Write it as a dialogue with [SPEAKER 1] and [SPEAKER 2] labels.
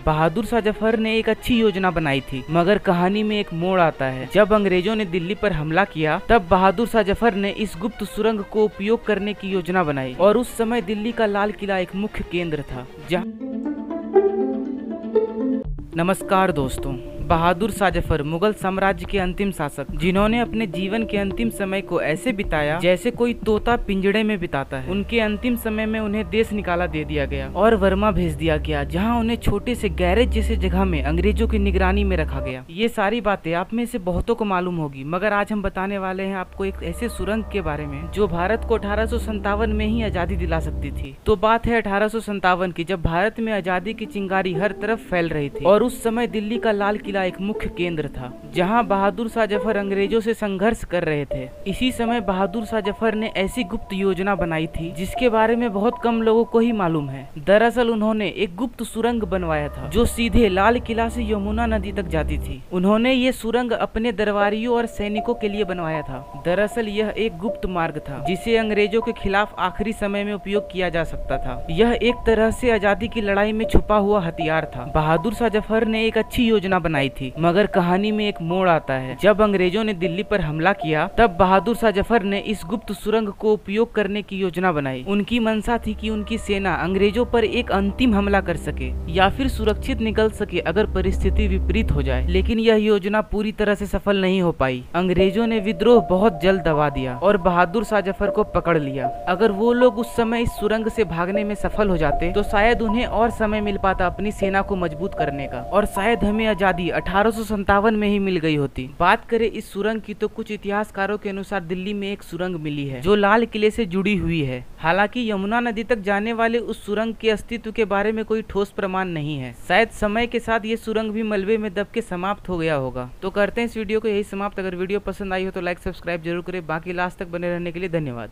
[SPEAKER 1] बहादुर शाह जफर ने एक अच्छी योजना बनाई थी, मगर कहानी में एक मोड़ आता है। जब अंग्रेजों ने दिल्ली पर हमला किया तब बहादुर शाह जफर ने इस गुप्त सुरंग को उपयोग करने की योजना बनाई और उस समय दिल्ली का लाल किला एक मुख्य केंद्र था। नमस्कार दोस्तों, बहादुर शाह जफर मुगल साम्राज्य के अंतिम शासक, जिन्होंने अपने जीवन के अंतिम समय को ऐसे बिताया जैसे कोई तोता पिंजड़े में बिताता है। उनके अंतिम समय में उन्हें देश निकाला दे दिया गया और वर्मा भेज दिया गया, जहां उन्हें छोटे से गैरेज जैसे जगह में अंग्रेजों की निगरानी में रखा गया। ये सारी बातें आप में से बहुतों को मालूम होगी, मगर आज हम बताने वाले हैं आपको एक ऐसे सुरंग के बारे में जो भारत को 1857 में ही आजादी दिला सकती थी। तो बात है 1857 की, जब भारत में आजादी की चिंगारी हर तरफ फैल रही थी और उस समय दिल्ली का लाल किला एक मुख्य केंद्र था, जहां बहादुर शाह जफर अंग्रेजों से संघर्ष कर रहे थे। इसी समय बहादुर शाह जफर ने ऐसी गुप्त योजना बनाई थी जिसके बारे में बहुत कम लोगों को ही मालूम है। दरअसल उन्होंने एक गुप्त सुरंग बनवाया था जो सीधे लाल किला से यमुना नदी तक जाती थी। उन्होंने ये सुरंग अपने दरबारियों और सैनिकों के लिए बनवाया था। दरअसल यह एक गुप्त मार्ग था जिसे अंग्रेजों के खिलाफ आखिरी समय में उपयोग किया जा सकता था। यह एक तरह से आजादी की लड़ाई में छुपा हुआ हथियार था। बहादुर शाह जफर ने एक अच्छी योजना बनाई थी, मगर कहानी में एक मोड़ आता है। जब अंग्रेजों ने दिल्ली पर हमला किया तब बहादुर शाह जफर ने इस गुप्त सुरंग को उपयोग करने की योजना बनाई। उनकी मंशा थी कि उनकी सेना अंग्रेजों पर एक अंतिम हमला कर सके या फिर सुरक्षित निकल सके अगर परिस्थिति विपरीत हो जाए। लेकिन यह योजना पूरी तरह से सफल नहीं हो पाई। अंग्रेजों ने विद्रोह बहुत जल्द दबा दिया और बहादुर शाह जफर को पकड़ लिया। अगर वो लोग उस समय इस सुरंग से भागने में सफल हो जाते तो शायद उन्हें और समय मिल पाता अपनी सेना को मजबूत करने का, और शायद हमें आजादी 1857 में ही मिल गई होती। बात करें इस सुरंग की तो कुछ इतिहासकारों के अनुसार दिल्ली में एक सुरंग मिली है जो लाल किले से जुड़ी हुई है। हालांकि यमुना नदी तक जाने वाले उस सुरंग के अस्तित्व के बारे में कोई ठोस प्रमाण नहीं है। शायद समय के साथ ये सुरंग भी मलबे में दब के समाप्त हो गया होगा। तो करते हैं इस वीडियो को यही समाप्त। अगर वीडियो पसंद आई हो तो लाइक सब्सक्राइब जरूर करें। बाकी लास्ट तक बने रहने के लिए धन्यवाद।